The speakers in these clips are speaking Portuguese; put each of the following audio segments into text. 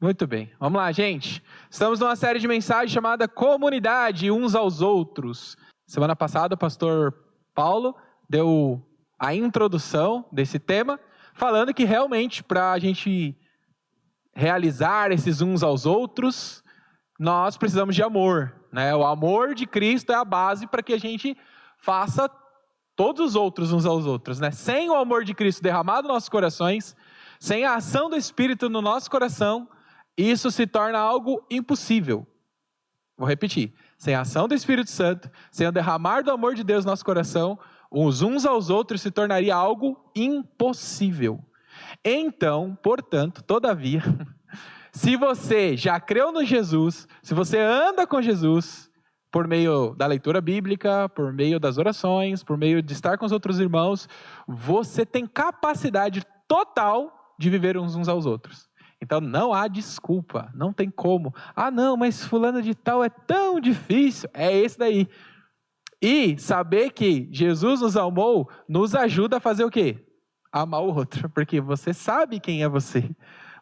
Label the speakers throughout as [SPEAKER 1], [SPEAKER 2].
[SPEAKER 1] Muito bem, vamos lá, gente. Estamos numa série de mensagens chamada Comunidade uns aos outros. Semana passada o pastor Paulo deu a introdução desse tema, falando que realmente para a gente realizar esses uns aos outros, nós precisamos de amor, né? O amor de Cristo é a base para que a gente faça todos os outros uns aos outros, né? Sem o amor de Cristo derramado nos nossos corações, sem a ação do Espírito no nosso coração, isso se torna algo impossível. Vou repetir. Sem a ação do Espírito Santo, sem o derramar do amor de Deus no nosso coração, os uns aos outros se tornaria algo impossível. Então, portanto, todavia, se você já creu no Jesus, se você anda com Jesus, por meio da leitura bíblica, por meio das orações, por meio de estar com os outros irmãos, você tem capacidade total de viver uns aos outros. Então não há desculpa, não tem como. Ah não, mas fulano de tal é tão difícil. É esse daí. E saber que Jesus nos amou, nos ajuda a fazer o quê? Amar o outro, porque você sabe quem é você.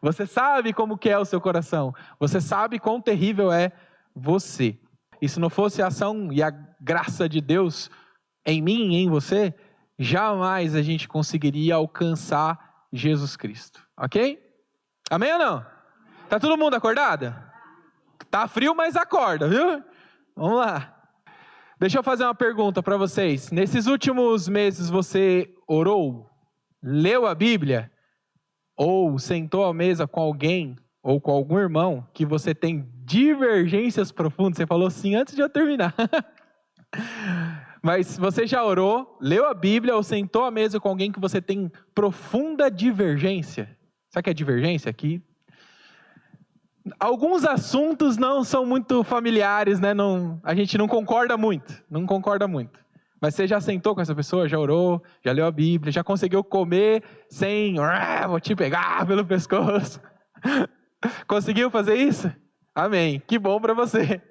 [SPEAKER 1] Você sabe como que é o seu coração. Você sabe quão terrível é você. E se não fosse a ação e a graça de Deus em mim e em você, jamais a gente conseguiria alcançar Jesus Cristo. Ok? Amém ou não? Tá todo mundo acordado? Tá frio, mas acorda, viu? Vamos lá. Deixa eu fazer uma pergunta para vocês. Nesses últimos meses você orou? Leu a Bíblia? Ou sentou à mesa com alguém ou com algum irmão que você tem divergências profundas? Você falou sim antes de eu terminar. Mas você já orou, leu a Bíblia ou sentou à mesa com alguém que você tem profunda divergência? Sabe o que é divergência? Aqui, alguns assuntos não são muito familiares, né? A gente não concorda muito. Mas você já sentou com essa pessoa, já orou, já leu a Bíblia, já conseguiu comer sem, vou te pegar pelo pescoço. Conseguiu fazer isso? Amém. Que bom para você.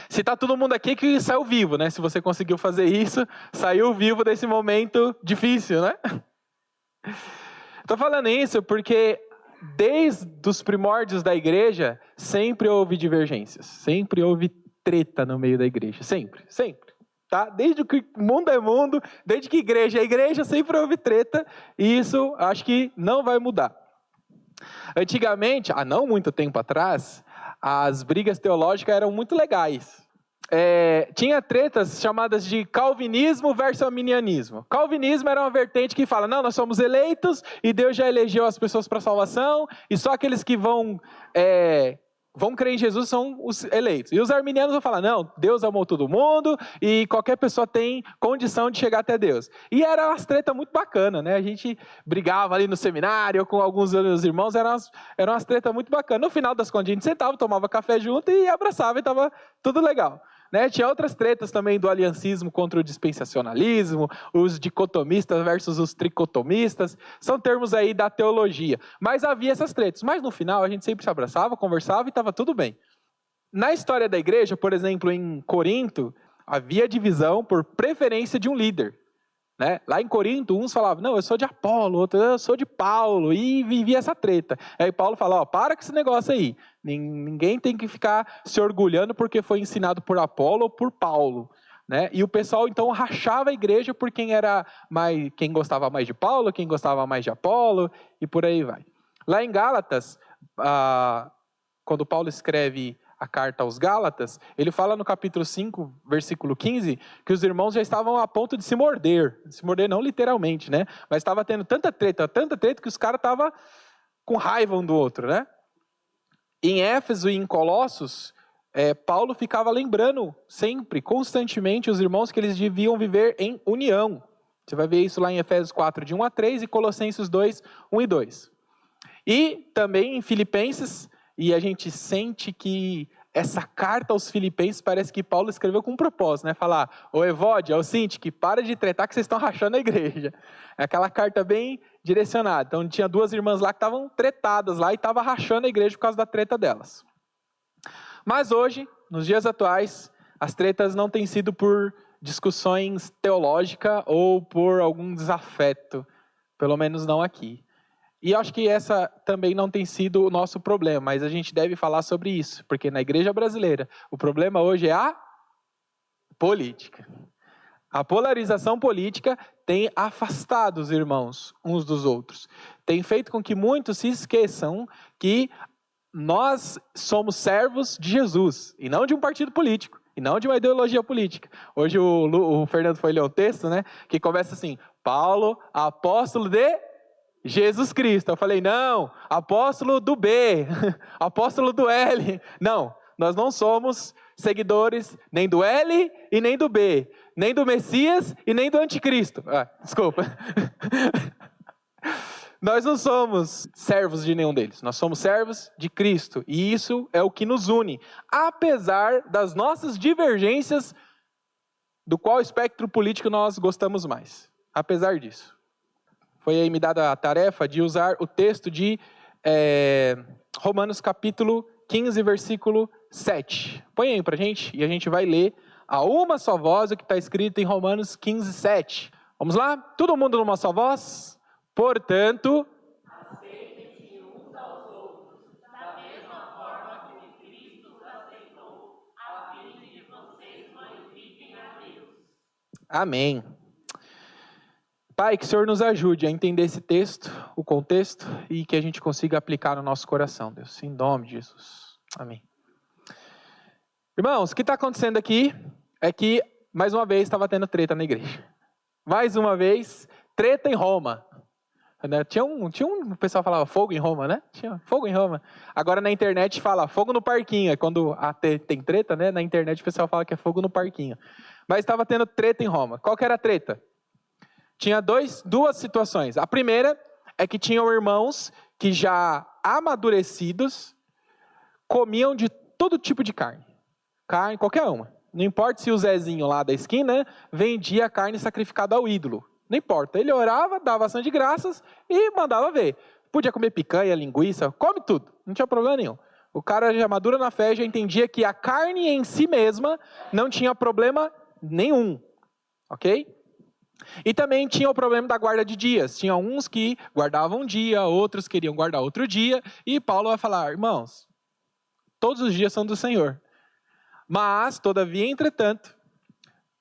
[SPEAKER 1] Se tá todo mundo aqui que saiu vivo, né? Se você conseguiu fazer isso, saiu vivo desse momento difícil, né? Estou falando isso porque desde os primórdios da igreja, sempre houve divergências, sempre houve treta no meio da igreja, sempre. Tá? Desde que mundo é mundo, desde que igreja é igreja, sempre houve treta, e isso acho que não vai mudar. Antigamente, há não muito tempo atrás, as brigas teológicas eram muito legais. Tinha tretas chamadas de calvinismo versus arminianismo. Calvinismo era uma vertente que fala, não, nós somos eleitos e Deus já elegeu as pessoas para salvação e só aqueles que vão crer em Jesus são os eleitos. E os arminianos vão falar, não, Deus amou todo mundo e qualquer pessoa tem condição de chegar até Deus. E era umas tretas muito bacanas, né? A gente brigava ali no seminário com alguns dos irmãos, eram umas tretas muito bacanas. No final das contas, a gente sentava, tomava café junto e abraçava e estava tudo legal. Né? Tinha outras tretas também do aliancismo contra o dispensacionalismo, os dicotomistas versus os tricotomistas, são termos aí da teologia. Mas havia essas tretas, mas no final a gente sempre se abraçava, conversava e estava tudo bem. Na história da igreja, por exemplo, em Corinto, havia divisão por preferência de um líder. Né? Lá em Corinto, uns falavam, não, eu sou de Apolo, outros, eu sou de Paulo, e vivia essa treta. Aí Paulo fala, para com esse negócio aí, ninguém tem que ficar se orgulhando porque foi ensinado por Apolo ou por Paulo. Né? E o pessoal então rachava a igreja por quem gostava mais de Paulo, quem gostava mais de Apolo, e por aí vai. Lá em Gálatas, quando Paulo escreve a carta aos Gálatas, ele fala no capítulo 5, versículo 15, que os irmãos já estavam a ponto de se morder não literalmente, né? Mas estava tendo tanta treta, que os caras estavam com raiva um do outro, né? Em Éfeso e em Colossos, Paulo ficava lembrando sempre, constantemente, os irmãos que eles deviam viver em união. Você vai ver isso lá em Efésios 4, de 1 a 3 e Colossenses 2, 1 e 2. E também em Filipenses, e a gente sente que essa carta aos Filipenses parece que Paulo escreveu com um propósito, né? Falar, ô Evódia, ô Sintique, para de tretar que vocês estão rachando a igreja. É aquela carta bem direcionada. Então tinha duas irmãs lá que estavam tretadas lá e estavam rachando a igreja por causa da treta delas. Mas hoje, nos dias atuais, as tretas não têm sido por discussões teológicas ou por algum desafeto, pelo menos não aqui. E acho que essa também não tem sido o nosso problema, mas a gente deve falar sobre isso, porque na igreja brasileira, o problema hoje é a política. A polarização política tem afastado os irmãos uns dos outros. Tem feito com que muitos se esqueçam que nós somos servos de Jesus, e não de um partido político, e não de uma ideologia política. Hoje o Fernando foi ler um texto, né, que começa assim: Paulo, apóstolo de Jesus Cristo. Eu falei, não, apóstolo do B, apóstolo do L. Não, nós não somos seguidores nem do L e nem do B, nem do Messias e nem do Anticristo. Desculpa. Nós não somos servos de nenhum deles, nós somos servos de Cristo. E isso é o que nos une, apesar das nossas divergências, do qual espectro político nós gostamos mais. Apesar disso. Foi aí me dada a tarefa de usar o texto de Romanos capítulo 15, versículo 7. Põe aí pra gente, e a gente vai ler a uma só voz o que está escrito em Romanos 15, 7. Vamos lá? Todo mundo numa só voz? Portanto, aceitem-se uns aos outros, da mesma forma que Cristo os aceitou, a fim de que vocês glorifiquem a Deus. Amém. Pai, que o Senhor nos ajude a entender esse texto, o contexto, e que a gente consiga aplicar no nosso coração, Deus. Em nome de Jesus. Amém. Irmãos, o que está acontecendo aqui é que, mais uma vez, estava tendo treta na igreja. Mais uma vez, treta em Roma. O pessoal falava fogo em Roma, né? Tinha fogo em Roma. Agora na internet fala fogo no parquinho. É quando tem treta, né? Na internet o pessoal fala que é fogo no parquinho. Mas estava tendo treta em Roma. Qual que era a treta? Tinha duas situações. A primeira é que tinham irmãos que já amadurecidos comiam de todo tipo de carne. Carne, qualquer uma. Não importa se o Zezinho lá da esquina vendia carne sacrificada ao ídolo. Não importa. Ele orava, dava ação de graças e mandava ver. Podia comer picanha, linguiça, come tudo. Não tinha problema nenhum. O cara já maduro na fé já entendia que a carne em si mesma não tinha problema nenhum. Ok? E também tinha o problema da guarda de dias. Tinha uns que guardavam um dia, outros queriam guardar outro dia. E Paulo vai falar, irmãos, todos os dias são do Senhor. Mas, todavia, entretanto,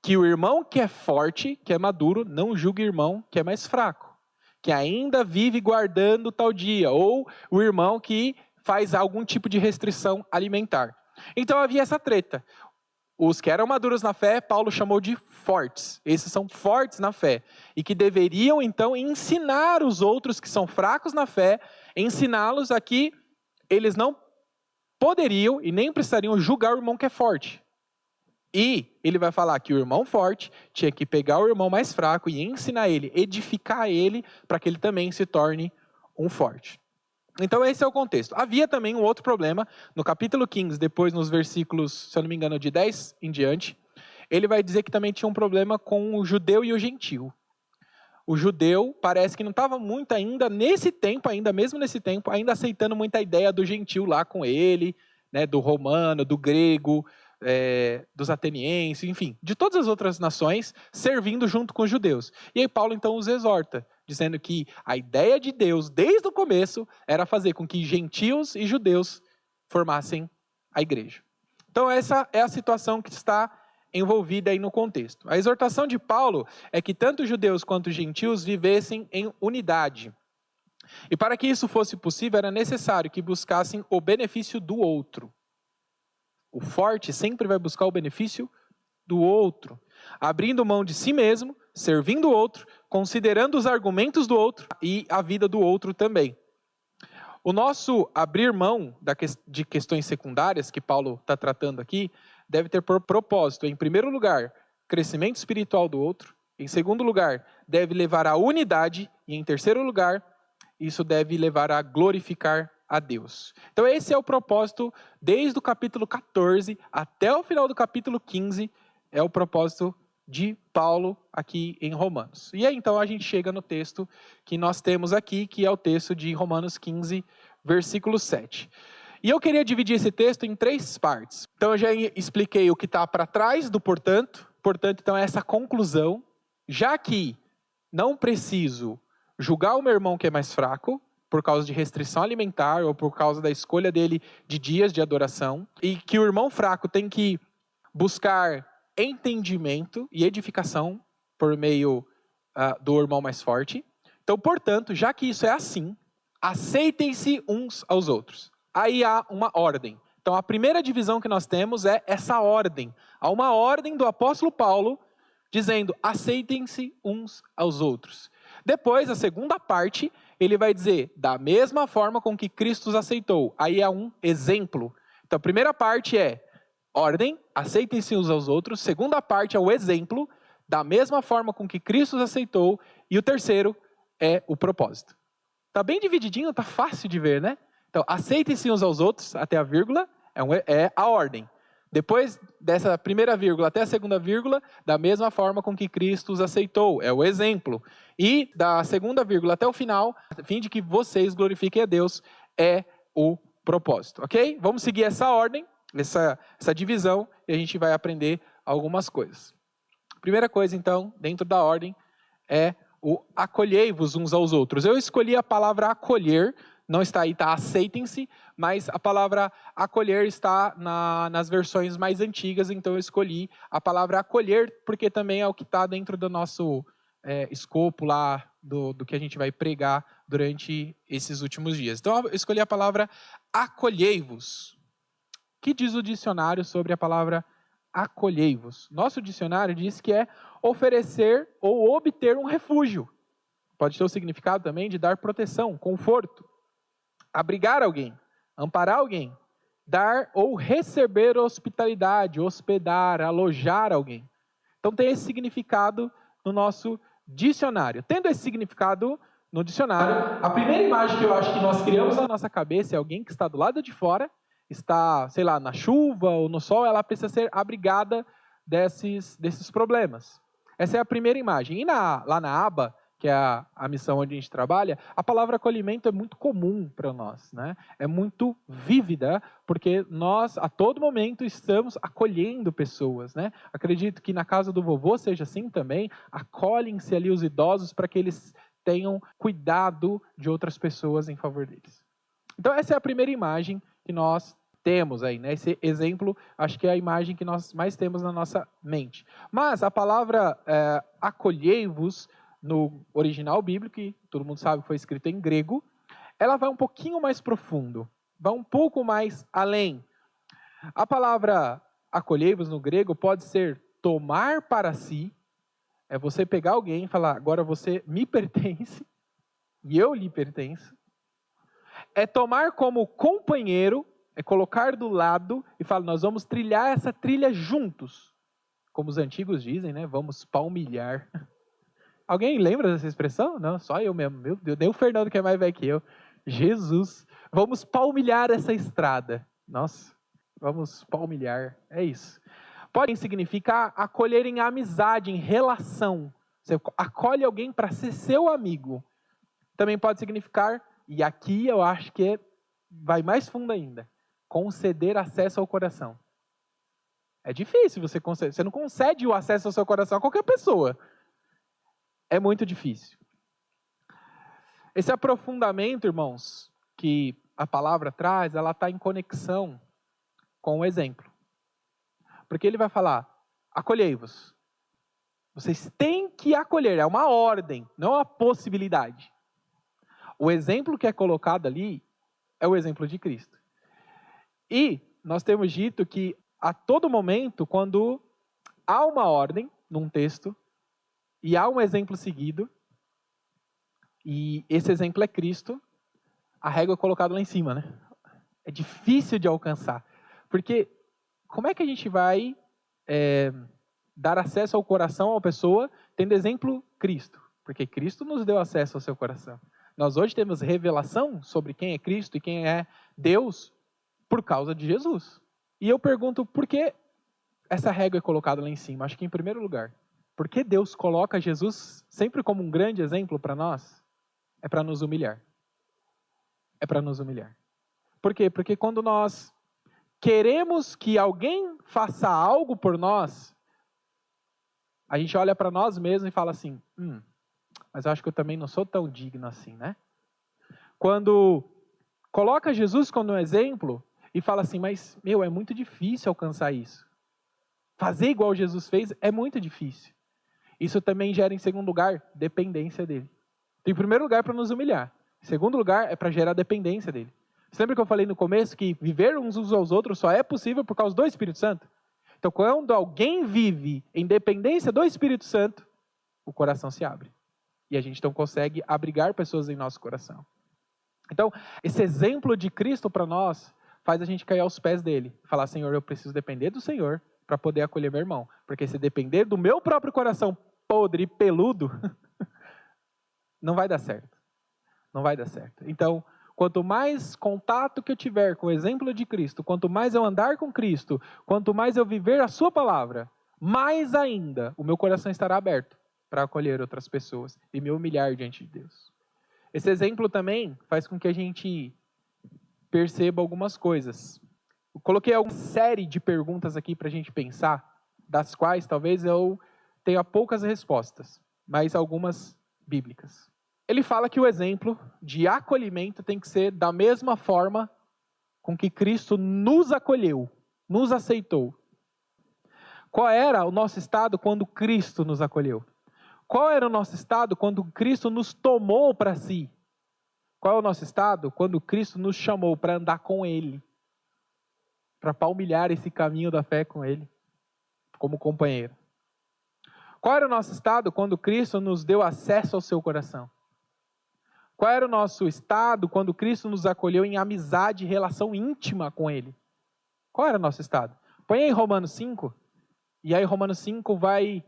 [SPEAKER 1] que o irmão que é forte, que é maduro, não julgue o irmão que é mais fraco, que ainda vive guardando tal dia, ou o irmão que faz algum tipo de restrição alimentar. Então havia essa treta. Os que eram maduros na fé, Paulo chamou de fortes. Esses são fortes na fé. E que deveriam, então, ensinar os outros que são fracos na fé, ensiná-los a que eles não poderiam e nem precisariam julgar o irmão que é forte. E ele vai falar que o irmão forte tinha que pegar o irmão mais fraco e ensinar ele, edificar ele, para que ele também se torne um forte. Então esse é o contexto. Havia também um outro problema, no capítulo 15, depois nos versículos, se eu não me engano, de 10 em diante, ele vai dizer que também tinha um problema com o judeu e o gentio. O judeu parece que não estava muito ainda, mesmo nesse tempo, ainda aceitando muita ideia do gentio lá com ele, né, do romano, do grego, dos atenienses, enfim, de todas as outras nações, servindo junto com os judeus. E aí Paulo então os exorta, dizendo que a ideia de Deus, desde o começo, era fazer com que gentios e judeus formassem a igreja. Então essa é a situação que está envolvida aí no contexto. A exortação de Paulo é que tanto judeus quanto gentios vivessem em unidade. E para que isso fosse possível, era necessário que buscassem o benefício do outro. O forte sempre vai buscar o benefício do outro, abrindo mão de si mesmo, servindo o outro, considerando os argumentos do outro e a vida do outro também. O nosso abrir mão de questões secundárias, que Paulo está tratando aqui, deve ter por propósito, em primeiro lugar, crescimento espiritual do outro, em segundo lugar, deve levar à unidade, e em terceiro lugar, isso deve levar a glorificar a Deus. Então esse é o propósito, desde o capítulo 14 até o final do capítulo 15, é o propósito de Paulo aqui em Romanos. E aí então a gente chega no texto que nós temos aqui, que é o texto de Romanos 15, versículo 7. E eu queria dividir esse texto em 3 partes. Então eu já expliquei o que está para trás do portanto, então é essa conclusão, já que não preciso julgar o meu irmão que é mais fraco, por causa de restrição alimentar ou por causa da escolha dele de dias de adoração, e que o irmão fraco tem que buscar entendimento e edificação por meio do irmão mais forte. Então, portanto, já que isso é assim, aceitem-se uns aos outros. Aí há uma ordem. Então, a primeira divisão que nós temos é essa ordem. Há uma ordem do apóstolo Paulo dizendo, aceitem-se uns aos outros. Depois, a segunda parte, ele vai dizer, da mesma forma com que Cristo os aceitou. Aí é um exemplo. Então, a primeira parte é ordem, aceitem-se uns aos outros. Segunda parte é o exemplo, da mesma forma com que Cristo os aceitou. E o terceiro é o propósito. Está bem divididinho, está fácil de ver, né? Então, aceitem-se uns aos outros, até a vírgula, é a ordem. Depois dessa primeira vírgula até a segunda vírgula, da mesma forma com que Cristo os aceitou, é o exemplo. E da segunda vírgula até o final, a fim de que vocês glorifiquem a Deus, é o propósito, ok? Vamos seguir essa ordem, essa divisão, e a gente vai aprender algumas coisas. Primeira coisa, então, dentro da ordem, é o acolhei-vos uns aos outros. Eu escolhi a palavra acolher, não está aí, está aceitem-se, mas a palavra acolher está nas versões mais antigas, então eu escolhi a palavra acolher, porque também é o que está dentro do nosso escopo lá, do que a gente vai pregar durante esses últimos dias. Então eu escolhi a palavra acolhei-vos. O que diz o dicionário sobre a palavra acolhei-vos? Nosso dicionário diz que é oferecer ou obter um refúgio. Pode ter o significado também de dar proteção, conforto. Abrigar alguém, amparar alguém, dar ou receber hospitalidade, hospedar, alojar alguém. Então tem esse significado no nosso dicionário. Tendo esse significado no dicionário, a primeira imagem que eu acho que nós criamos na nossa cabeça é alguém que está do lado de fora, está, sei lá, na chuva ou no sol, ela precisa ser abrigada desses problemas. Essa é a primeira imagem. E lá na aba, que é a missão onde a gente trabalha, a palavra acolhimento é muito comum para nós, né? É muito vívida, porque nós, a todo momento, estamos acolhendo pessoas, né? Acredito que na casa do vovô seja assim também, acolhem-se ali os idosos para que eles tenham cuidado de outras pessoas em favor deles. Então, essa é a primeira imagem que nós temos aí, né? Esse exemplo, acho que é a imagem que nós mais temos na nossa mente. Mas a palavra acolhei-vos, no original bíblico, que todo mundo sabe que foi escrito em grego, ela vai um pouquinho mais profundo, vai um pouco mais além. A palavra acolhei-vos no grego pode ser tomar para si, é você pegar alguém e falar, agora você me pertence, e eu lhe pertenço. É tomar como companheiro, é colocar do lado e falar, nós vamos trilhar essa trilha juntos. Como os antigos dizem, né? Vamos palmilhar. Alguém lembra dessa expressão? Não, só eu mesmo. Meu Deus, nem o Fernando que é mais velho que eu. Jesus, vamos palmilhar essa estrada. Nossa, vamos palmilhar. É isso. Pode significar acolher em amizade, em relação. Você acolhe alguém para ser seu amigo. Também pode significar, e aqui eu acho que vai mais fundo ainda, conceder acesso ao coração. É difícil você conceder. Você não concede o acesso ao seu coração a qualquer pessoa. É muito difícil. Esse aprofundamento, irmãos, que a palavra traz, ela está em conexão com o exemplo. Porque ele vai falar, acolhei-vos. Vocês têm que acolher, é uma ordem, não é uma possibilidade. O exemplo que é colocado ali é o exemplo de Cristo. E nós temos dito que a todo momento, quando há uma ordem num texto, e há um exemplo seguido, e esse exemplo é Cristo, a régua é colocada lá em cima, né? É difícil de alcançar. Porque como é que a gente vai dar acesso ao coração à pessoa tendo exemplo Cristo? Porque Cristo nos deu acesso ao seu coração. Nós hoje temos revelação sobre quem é Cristo e quem é Deus por causa de Jesus. E eu pergunto, por que essa régua é colocada lá em cima? Acho que em primeiro lugar, por que Deus coloca Jesus sempre como um grande exemplo para nós? É para nos humilhar. É para nos humilhar. Por quê? Porque quando nós queremos que alguém faça algo por nós, a gente olha para nós mesmos e fala assim, mas eu acho que eu também não sou tão digno assim, né? quando coloca Jesus como um exemplo e fala assim, mas, é muito difícil alcançar isso. Fazer igual Jesus fez é muito difícil. Isso também gera, em segundo lugar, dependência dele. Então, em primeiro lugar, para nos humilhar. Em segundo lugar, é para gerar dependência dele. Você lembra que eu falei no começo que viver uns aos outros só é possível por causa do Espírito Santo? Então, quando alguém vive em dependência do Espírito Santo, o coração se abre. E a gente então consegue abrigar pessoas em nosso coração. Então, esse exemplo de Cristo para nós faz a gente cair aos pés dele. Falar, Senhor, eu preciso depender do Senhor para poder acolher meu irmão. Porque se depender do meu próprio coração podre e peludo, não vai dar certo. Não vai dar certo. Então, quanto mais contato que eu tiver com o exemplo de Cristo, quanto mais eu andar com Cristo, quanto mais eu viver a sua palavra, mais ainda o meu coração estará aberto para acolher outras pessoas e me humilhar diante de Deus. Esse exemplo também faz com que a gente perceba algumas coisas. Eu coloquei uma série de perguntas aqui para a gente pensar, das quais talvez eu tenha poucas respostas, mas algumas bíblicas. Ele fala que o exemplo de acolhimento tem que ser da mesma forma com que Cristo nos acolheu, nos aceitou. Qual era o nosso estado quando Cristo nos acolheu? Qual era o nosso estado quando Cristo nos tomou para si? Qual é o nosso estado quando Cristo nos chamou para andar com Ele? Para palmilhar esse caminho da fé com Ele, como companheiro. Qual era o nosso estado quando Cristo nos deu acesso ao seu coração? Qual era o nosso estado quando Cristo nos acolheu em amizade e relação íntima com Ele? Qual era o nosso estado? Põe aí Romanos 5, e aí Romanos 5 vai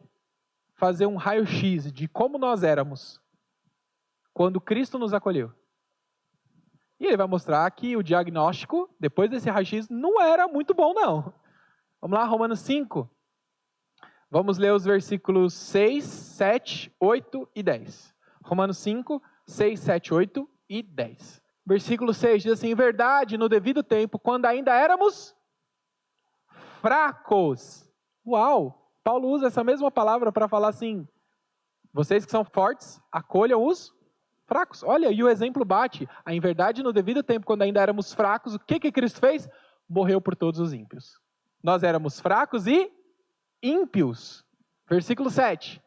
[SPEAKER 1] fazer um raio-x de como nós éramos quando Cristo nos acolheu. E ele vai mostrar que o diagnóstico, depois desse raio-x, não era muito bom, não. Vamos lá, Romanos 5. Vamos ler os versículos 6, 7, 8 e 10. Romanos 5, 6, 7, 8 e 10. Versículo 6 diz assim, em verdade, no devido tempo, quando ainda éramos fracos. Uau! Paulo usa essa mesma palavra para falar assim, vocês que são fortes, acolham os fracos. Olha, e o exemplo bate. Em verdade, no devido tempo, quando ainda éramos fracos, o que Cristo fez? Morreu por todos os ímpios. Nós éramos fracos e ímpios. Versículo 7.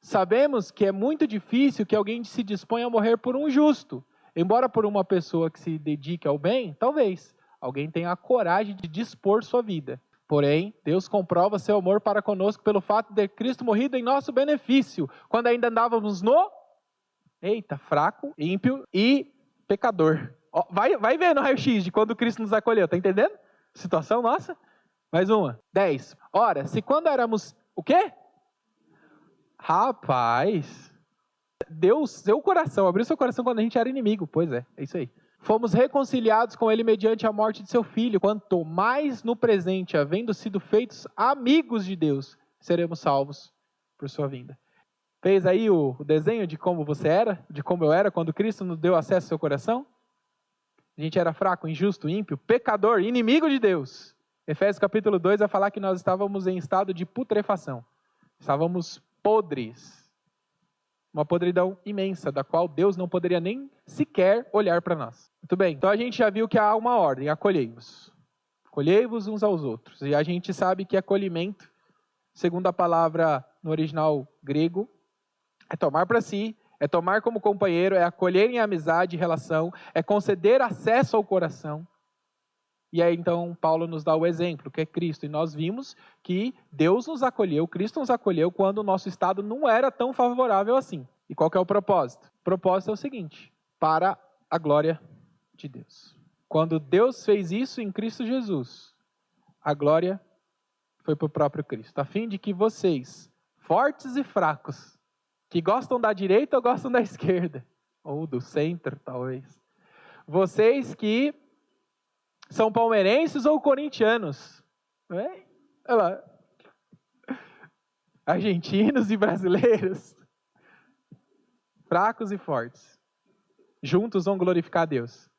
[SPEAKER 1] Sabemos que é muito difícil que alguém se disponha a morrer por um justo. Embora por uma pessoa que se dedique ao bem, talvez alguém tenha a coragem de dispor sua vida. Porém, Deus comprova seu amor para conosco pelo fato de Cristo morrido em nosso benefício, quando ainda andávamos no fraco, ímpio e pecador. Ó, vai ver no raio-x de quando Cristo nos acolheu, tá entendendo? Situação nossa? Mais uma. 10. Ora, se quando éramos o quê? Rapaz, Deus, seu coração, abriu seu coração quando a gente era inimigo. Pois é isso aí. Fomos reconciliados com Ele mediante a morte de seu Filho. Quanto mais no presente, havendo sido feitos amigos de Deus, seremos salvos por sua vinda. Fez aí o desenho de como você era, de como eu era, quando Cristo nos deu acesso ao seu coração? A gente era fraco, injusto, ímpio, pecador, inimigo de Deus. Efésios capítulo 2 vai falar que nós estávamos em estado de putrefação. Estávamos podres. Uma podridão imensa, da qual Deus não poderia nem sequer olhar para nós. Muito bem, então a gente já viu que há uma ordem, acolhei-vos. Acolhei-vos uns aos outros. E a gente sabe que acolhimento, segundo a palavra no original grego, é tomar para si, é tomar como companheiro, é acolher em amizade e relação, é conceder acesso ao coração. E aí então Paulo nos dá o exemplo, que é Cristo. E nós vimos que Deus nos acolheu, Cristo nos acolheu quando o nosso estado não era tão favorável assim. E qual que é o propósito? O propósito é o seguinte, para a glória de Deus. Quando Deus fez isso em Cristo Jesus, a glória foi para o próprio Cristo. A fim de que vocês, fortes e fracos, que gostam da direita ou gostam da esquerda, ou do centro, talvez. Vocês que são palmeirenses ou corintianos, não é? Olha lá. Argentinos e brasileiros, fracos e fortes, juntos vão glorificar a Deus.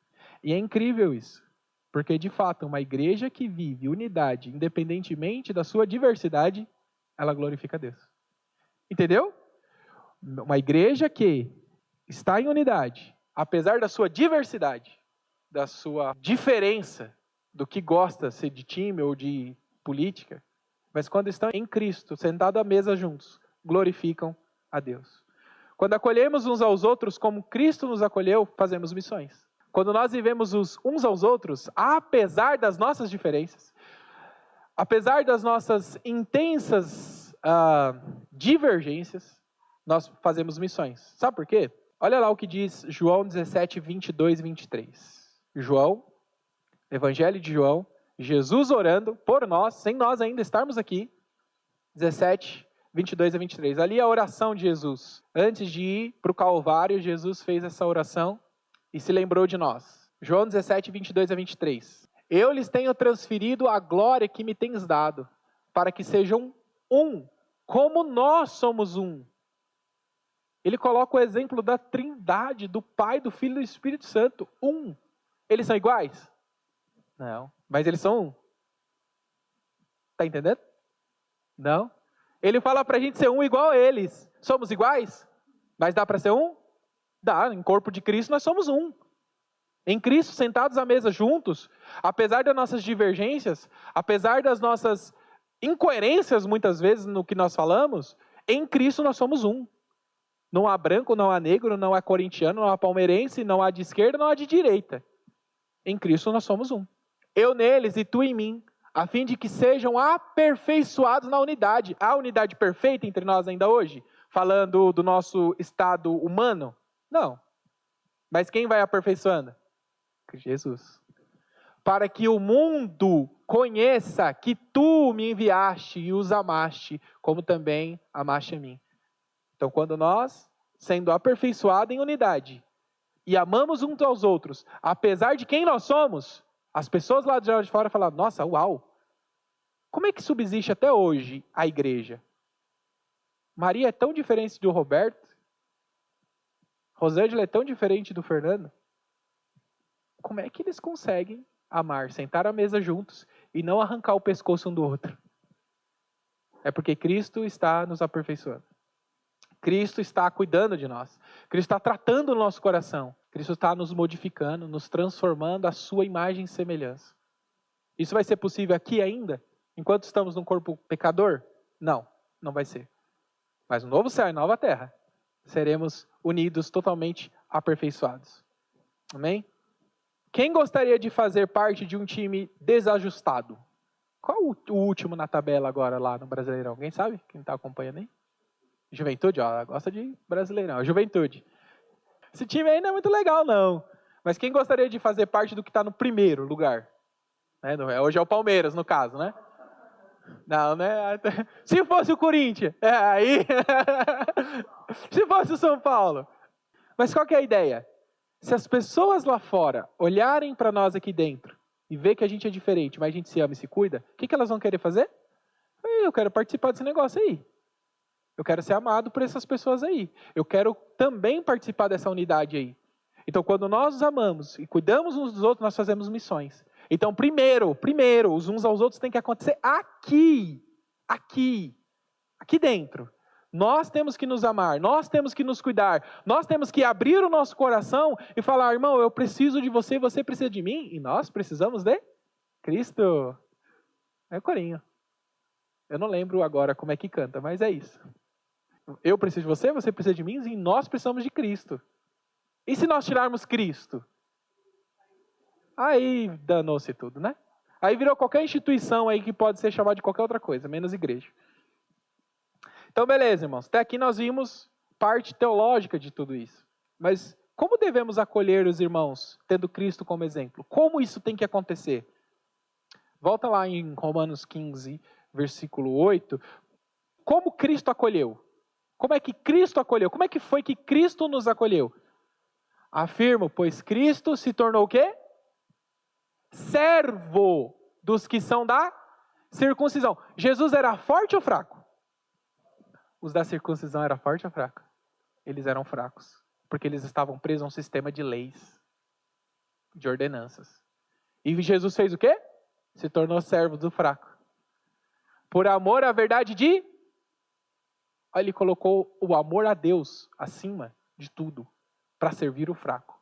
[SPEAKER 1] E é incrível isso, porque de fato uma igreja que vive unidade, independentemente da sua diversidade, ela glorifica a Deus. Entendeu? Uma igreja que está em unidade, apesar da sua diversidade, da sua diferença do que gosta, se de time ou de política, mas quando estão em Cristo, sentados à mesa juntos, glorificam a Deus. Quando acolhemos uns aos outros como Cristo nos acolheu, fazemos missões. Quando nós vivemos uns aos outros, apesar das nossas diferenças, apesar das nossas intensas divergências, nós fazemos missões. Sabe por quê? Olha lá o que diz João 17, 22 e 23. João, Evangelho de João, Jesus orando por nós, sem nós ainda estarmos aqui. 17, 22 a 23. Ali a oração de Jesus. Antes de ir para o Calvário, Jesus fez essa oração e se lembrou de nós. João 17, 22 a 23. Eu lhes tenho transferido a glória que me tens dado, para que sejam um, como nós somos um. Ele coloca o exemplo da Trindade, do Pai, do Filho e do Espírito Santo. Um. Eles são iguais? Não. Mas eles são um. Está entendendo? Não. Ele fala para a gente ser um igual a eles. Somos iguais? Mas dá para ser um? Dá. Em corpo de Cristo nós somos um. Em Cristo, sentados à mesa juntos, apesar das nossas divergências, apesar das nossas incoerências muitas vezes no que nós falamos, em Cristo nós somos um. Não há branco, não há negro, não há corintiano, não há palmeirense, não há de esquerda, não há de direita. Em Cristo nós somos um. Eu neles e tu em mim, a fim de que sejam aperfeiçoados na unidade. Há unidade perfeita entre nós ainda hoje? Falando do nosso estado humano? Não. Mas quem vai aperfeiçoando? Jesus. Para que o mundo conheça que tu me enviaste e os amaste, como também amaste a mim. Então, quando nós, sendo aperfeiçoados em unidade, e amamos uns aos outros, apesar de quem nós somos, as pessoas lá de fora falam, nossa, uau, como é que subsiste até hoje a igreja? Maria é tão diferente do Roberto, Rosângela é tão diferente do Fernando. Como é que eles conseguem amar, sentar à mesa juntos e não arrancar o pescoço um do outro? É porque Cristo está nos aperfeiçoando. Cristo está cuidando de nós. Cristo está tratando o nosso coração. Cristo está nos modificando, nos transformando à sua imagem e semelhança. Isso vai ser possível aqui ainda? Enquanto estamos num corpo pecador? Não, não vai ser. Mas no novo céu e nova terra, seremos unidos, totalmente aperfeiçoados. Amém? Quem gostaria de fazer parte de um time desajustado? Qual o último na tabela agora lá no Brasileirão? Alguém sabe? Quem está acompanhando aí? Juventude, ó, gosta de Brasileirão. Juventude. Esse time aí não é muito legal, não. Mas quem gostaria de fazer parte do que está no primeiro lugar? Hoje é o Palmeiras, no caso, né? Não, né? Se fosse o Corinthians, aí... Se fosse o São Paulo. Mas qual que é a ideia? Se as pessoas lá fora olharem para nós aqui dentro e ver que a gente é diferente, mas a gente se ama e se cuida, o que elas vão querer fazer? Eu quero participar desse negócio aí. Eu quero ser amado por essas pessoas aí. Eu quero também participar dessa unidade aí. Então, quando nós nos amamos e cuidamos uns dos outros, nós fazemos missões. Então, primeiro, os uns aos outros tem que acontecer aqui dentro. Nós temos que nos amar, nós temos que nos cuidar, nós temos que abrir o nosso coração e falar, irmão, eu preciso de você, você precisa de mim, e nós precisamos de Cristo. É o corinho. Eu não lembro agora como é que canta, mas é isso. Eu preciso de você, você precisa de mim, e nós precisamos de Cristo. E se nós tirarmos Cristo? Aí danou-se tudo, né? Aí virou qualquer instituição aí que pode ser chamada de qualquer outra coisa, menos igreja. Então, beleza, irmãos. Até aqui nós vimos parte teológica de tudo isso. Mas como devemos acolher os irmãos, tendo Cristo como exemplo? Como isso tem que acontecer? Volta lá em Romanos 15, versículo 8. Como Cristo acolheu? Como é que Cristo acolheu? Como é que foi que Cristo nos acolheu? Afirmo, pois Cristo se tornou o quê? Servo dos que são da circuncisão. Jesus era forte ou fraco? Os da circuncisão eram forte ou fraco? Eles eram fracos, porque eles estavam presos a um sistema de leis, de ordenanças. E Jesus fez o quê? Se tornou servo do fraco. Por amor à verdade de... Ele colocou o amor a Deus acima de tudo, para servir o fraco.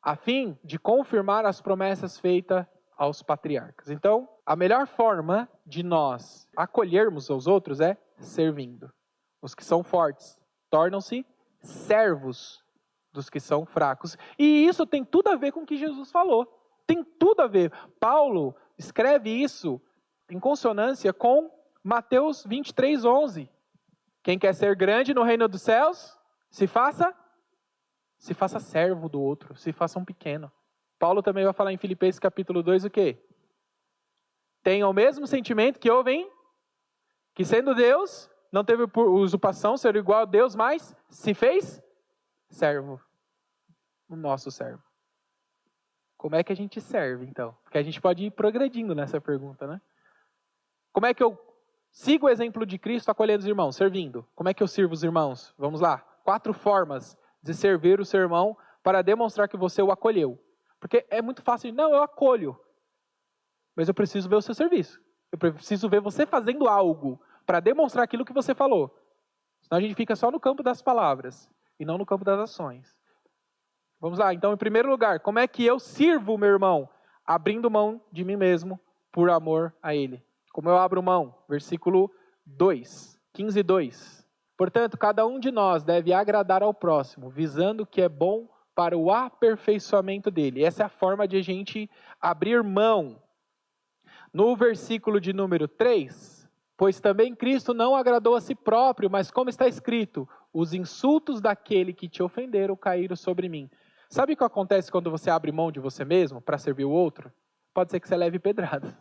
[SPEAKER 1] a fim de confirmar as promessas feitas aos patriarcas. Então, a melhor forma de nós acolhermos os outros é servindo. Os que são fortes tornam-se servos dos que são fracos. E isso tem tudo a ver com o que Jesus falou. Tem tudo a ver. Paulo escreve isso em consonância com Mateus 23:11. Quem quer ser grande no reino dos céus, se faça servo do outro, se faça um pequeno. Paulo também vai falar em Filipenses capítulo 2 o quê? Tenham o mesmo sentimento que houve em que sendo Deus, não teve por usurpação, ser igual a Deus, mas se fez servo. O nosso servo. Como é que a gente serve, então? Porque a gente pode ir progredindo nessa pergunta, né? Como é que eu sigo o exemplo de Cristo acolhendo os irmãos? Servindo. Como é que eu sirvo os irmãos? Vamos lá. 4 formas de servir o seu irmão para demonstrar que você o acolheu. Porque é muito fácil de, não, eu acolho. Mas eu preciso ver o seu serviço. Eu preciso ver você fazendo algo para demonstrar aquilo que você falou. Senão a gente fica só no campo das palavras e não no campo das ações. Vamos lá, então, em primeiro lugar, como é que eu sirvo o meu irmão? Abrindo mão de mim mesmo por amor a ele. Como eu abro mão? Versículo 2, 15:2. Portanto, cada um de nós deve agradar ao próximo, visando o que é bom para o aperfeiçoamento dele. Essa é a forma de a gente abrir mão. No versículo de número 3, pois também Cristo não agradou a si próprio, mas como está escrito, os insultos daquele que te ofenderam caíram sobre mim. Sabe o que acontece quando você abre mão de você mesmo para servir o outro? Pode ser que você leve pedrada.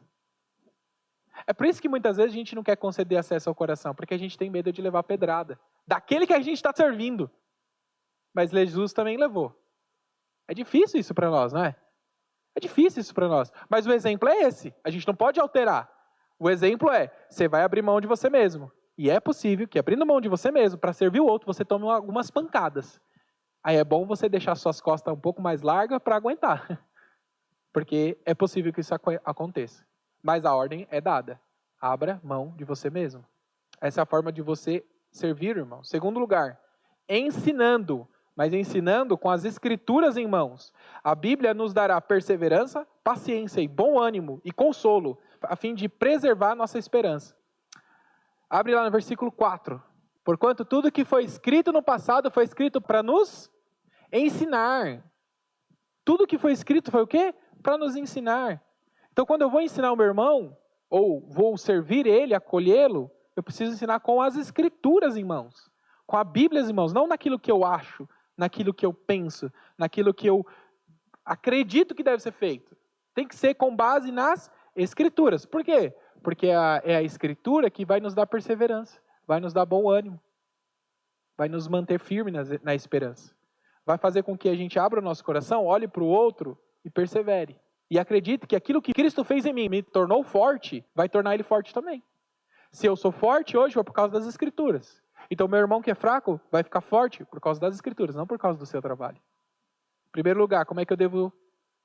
[SPEAKER 1] É por isso que muitas vezes a gente não quer conceder acesso ao coração, porque a gente tem medo de levar pedrada. Daquele que a gente está servindo. Mas Jesus também levou. É difícil isso para nós, não é? É difícil isso para nós. Mas o exemplo é esse. A gente não pode alterar. O exemplo é, você vai abrir mão de você mesmo. E é possível que abrindo mão de você mesmo para servir o outro, você tome algumas pancadas. Aí é bom você deixar suas costas um pouco mais largas para aguentar. Porque é possível que isso aconteça. Mas a ordem é dada. Abra mão de você mesmo. Essa é a forma de você servir, irmão. Segundo lugar, ensinando. Mas ensinando com as escrituras em mãos. A Bíblia nos dará perseverança, paciência e bom ânimo e consolo, a fim de preservar nossa esperança. Abre lá no versículo 4. Porquanto tudo que foi escrito no passado foi escrito para nos ensinar. Tudo que foi escrito foi o quê? Para nos ensinar. Então, quando eu vou ensinar o meu irmão, ou vou servir ele, acolhê-lo, eu preciso ensinar com as escrituras em mãos. Com a Bíblia em mãos, não naquilo que eu acho, naquilo que eu penso, naquilo que eu acredito que deve ser feito. Tem que ser com base nas escrituras. Por quê? Porque é a escritura que vai nos dar perseverança, vai nos dar bom ânimo, vai nos manter firmes na esperança. Vai fazer com que a gente abra o nosso coração, olhe para o outro e persevere. E acredite que aquilo que Cristo fez em mim me tornou forte, vai tornar ele forte também. Se eu sou forte hoje, foi por causa das escrituras. Então, meu irmão que é fraco vai ficar forte por causa das escrituras, não por causa do seu trabalho. Em primeiro lugar, como é que eu devo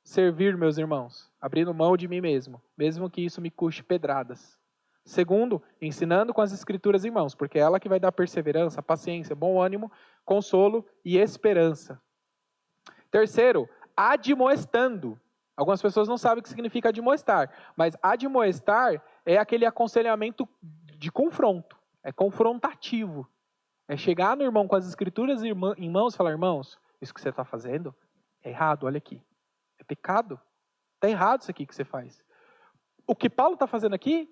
[SPEAKER 1] servir meus irmãos? Abrindo mão de mim mesmo que isso me custe pedradas. Segundo, ensinando com as escrituras em mãos, porque é ela que vai dar perseverança, paciência, bom ânimo, consolo e esperança. Terceiro, admoestando. Algumas pessoas não sabem o que significa admoestar, mas admoestar é aquele aconselhamento de confronto, é confrontativo. É chegar no irmão com as escrituras em mãos e falar, irmãos, isso que você está fazendo é errado, olha aqui. É pecado. Está errado isso aqui que você faz. O que Paulo está fazendo aqui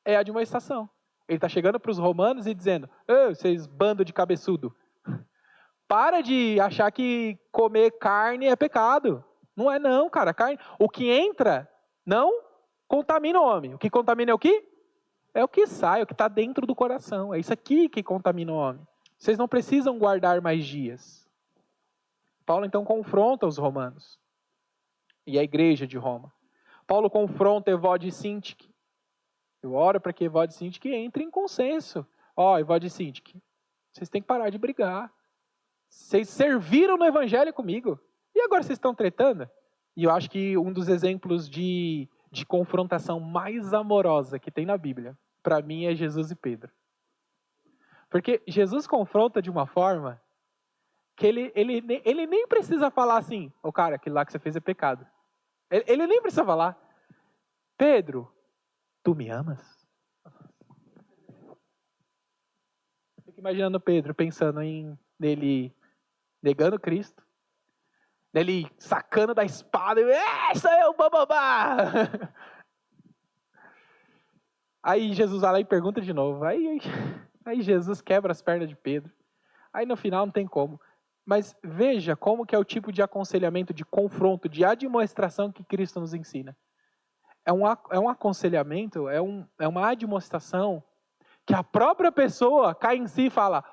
[SPEAKER 1] é admoestação. Ele está chegando para os romanos e dizendo, vocês bando de cabeçudo, para de achar que comer carne é pecado. Não é não, cara. Carne, o que entra não contamina o homem. O que contamina é o quê? É o que sai, o que está dentro do coração. É isso aqui que contamina o homem. Vocês não precisam guardar mais dias. Paulo então confronta os romanos e a igreja de Roma. Paulo confronta Evódio e Sintique. Eu oro para que Evódio e Sintique entrem em consenso. Evódio e Sintique, vocês têm que parar de brigar. Vocês serviram no evangelho comigo. E agora vocês estão tretando? E eu acho que um dos exemplos de confrontação mais amorosa que tem na Bíblia, para mim, é Jesus e Pedro. Porque Jesus confronta de uma forma que ele nem precisa falar assim, ô cara, aquilo lá que você fez é pecado. Ele nem precisa falar. Pedro, tu me amas? Fico imaginando Pedro pensando nele negando Cristo, nele sacando da espada, sou eu, bababá! Aí Jesus vai lá e pergunta de novo. Aí Jesus quebra as pernas de Pedro. Aí no final não tem como. Mas veja como que é o tipo de aconselhamento, de confronto, de admoestação que Cristo nos ensina. É um aconselhamento, é uma admoestação que a própria pessoa cai em si e fala,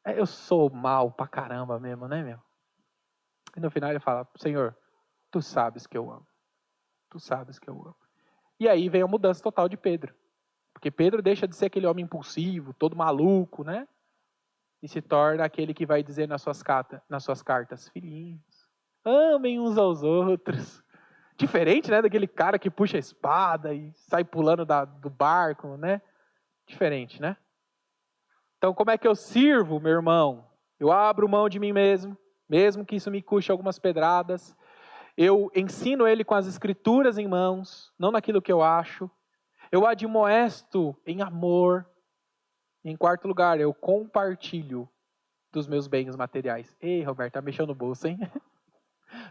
[SPEAKER 1] eu sou mal pra caramba mesmo, né, meu? E no final ele fala, Senhor, tu sabes que eu amo. Tu sabes que eu amo. E aí vem a mudança total de Pedro. Porque Pedro deixa de ser aquele homem impulsivo, todo maluco, né? E se torna aquele que vai dizer nas suas cartas, filhinhos, amem uns aos outros. Diferente, né, daquele cara que puxa a espada e sai pulando do barco, né? Diferente, né? Então, como é que eu sirvo, meu irmão? Eu abro mão de mim mesmo que isso me custe algumas pedradas. Eu ensino ele com as escrituras em mãos, não naquilo que eu acho. Eu admoesto em amor. Em quarto lugar, eu compartilho dos meus bens materiais. Ei, Roberto, tá mexendo no bolso, hein?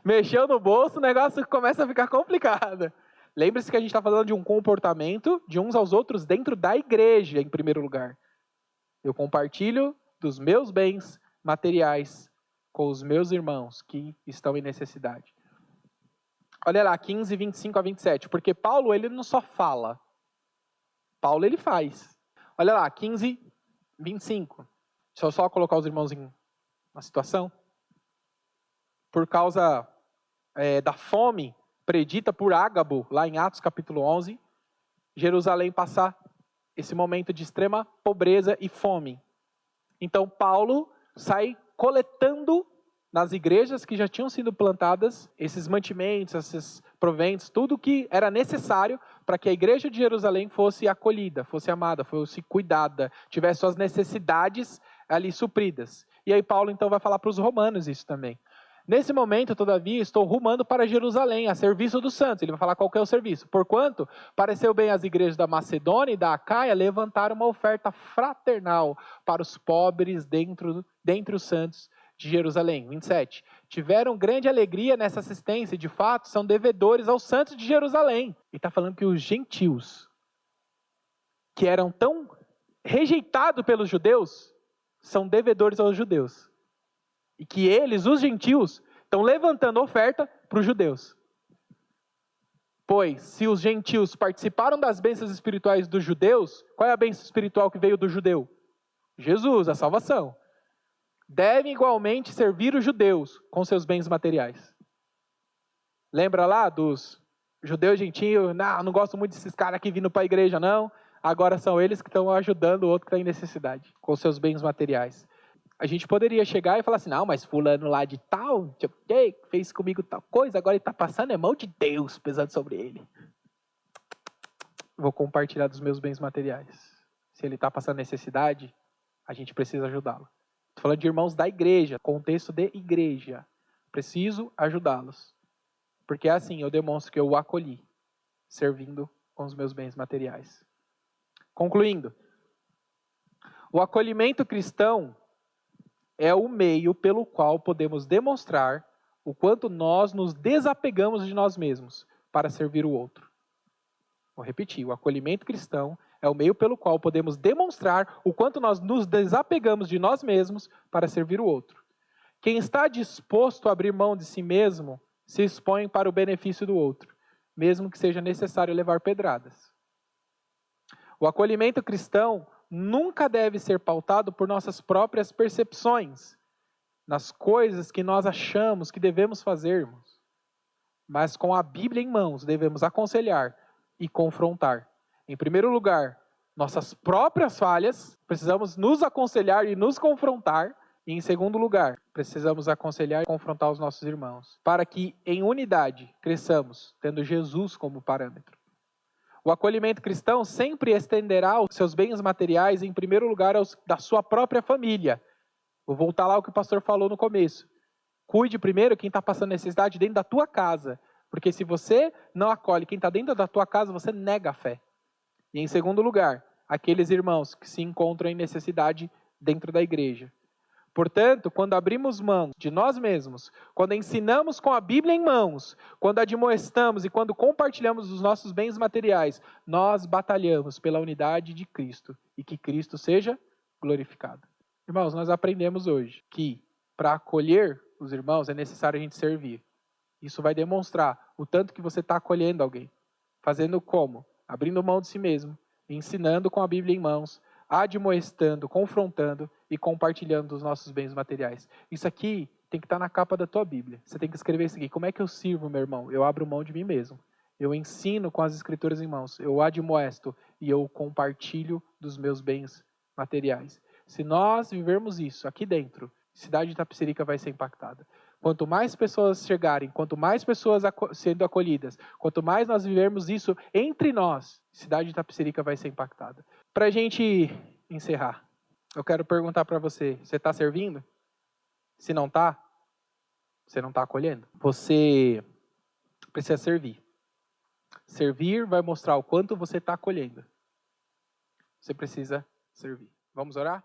[SPEAKER 1] Mexeu no bolso, o negócio começa a ficar complicado. Lembre-se que a gente está falando de um comportamento de uns aos outros dentro da igreja, em primeiro lugar. Eu compartilho dos meus bens materiais com os meus irmãos que estão em necessidade. Olha lá, 15, 25 a 27. Porque Paulo, ele não só fala. Paulo, ele faz. Olha lá, 15, 25. Deixa eu só colocar os irmãos em uma situação. Por causa da fome predita por Ágabo, lá em Atos capítulo 11, Jerusalém passa esse momento de extrema pobreza e fome. Então Paulo sai coletando nas igrejas que já tinham sido plantadas esses mantimentos, esses proventos, tudo que era necessário para que a igreja de Jerusalém fosse acolhida, fosse amada, fosse cuidada, tivesse suas necessidades ali supridas. E aí Paulo então vai falar para os romanos isso também. Nesse momento, todavia, estou rumando para Jerusalém, a serviço dos santos. Ele vai falar qual que é o serviço. Porquanto, pareceu bem às igrejas da Macedônia e da Acaia levantar uma oferta fraternal para os pobres dentre os santos de Jerusalém. 27. Tiveram grande alegria nessa assistência e, de fato, são devedores aos santos de Jerusalém. E está falando que os gentios, que eram tão rejeitados pelos judeus, são devedores aos judeus. E que eles, os gentios, estão levantando oferta para os judeus. Pois, se os gentios participaram das bênçãos espirituais dos judeus, qual é a bênção espiritual que veio do judeu? Jesus, a salvação. Devem igualmente servir os judeus com seus bens materiais. Lembra lá dos judeus gentios? Não gosto muito desses caras aqui vindo para a igreja, não. Agora são eles que estão ajudando o outro que está em necessidade, com seus bens materiais. A gente poderia chegar e falar assim, não, mas fulano lá de tal, fez comigo tal coisa, agora ele está passando, é mão de Deus pesando sobre ele. Vou compartilhar dos meus bens materiais. Se ele está passando necessidade, a gente precisa ajudá-lo. Estou falando de irmãos da igreja, contexto de igreja. Preciso ajudá-los. Porque é assim, eu demonstro que eu o acolhi, servindo com os meus bens materiais. Concluindo, o acolhimento cristão é o meio pelo qual podemos demonstrar o quanto nós nos desapegamos de nós mesmos para servir o outro. Vou repetir, o acolhimento cristão é o meio pelo qual podemos demonstrar o quanto nós nos desapegamos de nós mesmos para servir o outro. Quem está disposto a abrir mão de si mesmo se expõe para o benefício do outro, mesmo que seja necessário levar pedradas. O acolhimento cristão nunca deve ser pautado por nossas próprias percepções, nas coisas que nós achamos que devemos fazermos. Mas com a Bíblia em mãos, devemos aconselhar e confrontar. Em primeiro lugar, nossas próprias falhas, precisamos nos aconselhar e nos confrontar. E em segundo lugar, precisamos aconselhar e confrontar os nossos irmãos, para que em unidade cresçamos, tendo Jesus como parâmetro. O acolhimento cristão sempre estenderá os seus bens materiais, em primeiro lugar, aos da sua própria família. Vou voltar lá ao que o pastor falou no começo. Cuide primeiro quem está passando necessidade dentro da tua casa. Porque se você não acolhe quem está dentro da tua casa, você nega a fé. E em segundo lugar, aqueles irmãos que se encontram em necessidade dentro da igreja. Portanto, quando abrimos mão de nós mesmos, quando ensinamos com a Bíblia em mãos, quando admoestamos e quando compartilhamos os nossos bens materiais, nós batalhamos pela unidade de Cristo e que Cristo seja glorificado. Irmãos, nós aprendemos hoje que para acolher os irmãos é necessário a gente servir. Isso vai demonstrar o tanto que você está acolhendo alguém. Fazendo como? Abrindo mão de si mesmo, ensinando com a Bíblia em mãos, admoestando, confrontando e compartilhando os nossos bens materiais. Isso aqui tem que estar na capa da tua Bíblia. Você tem que escrever isso aqui. Como é que eu sirvo, meu irmão? Eu abro mão de mim mesmo. Eu ensino com as escrituras em mãos. Eu admoesto e eu compartilho dos meus bens materiais. Se nós vivermos isso aqui dentro, a cidade de Itapecerica vai ser impactada. Quanto mais pessoas chegarem, quanto mais pessoas sendo acolhidas, quanto mais nós vivermos isso entre nós, a cidade de Itapecerica vai ser impactada. Para a gente encerrar, eu quero perguntar para você, você está servindo? Se não está, você não está acolhendo. Você precisa servir. Servir vai mostrar o quanto você está acolhendo. Você precisa servir. Vamos orar?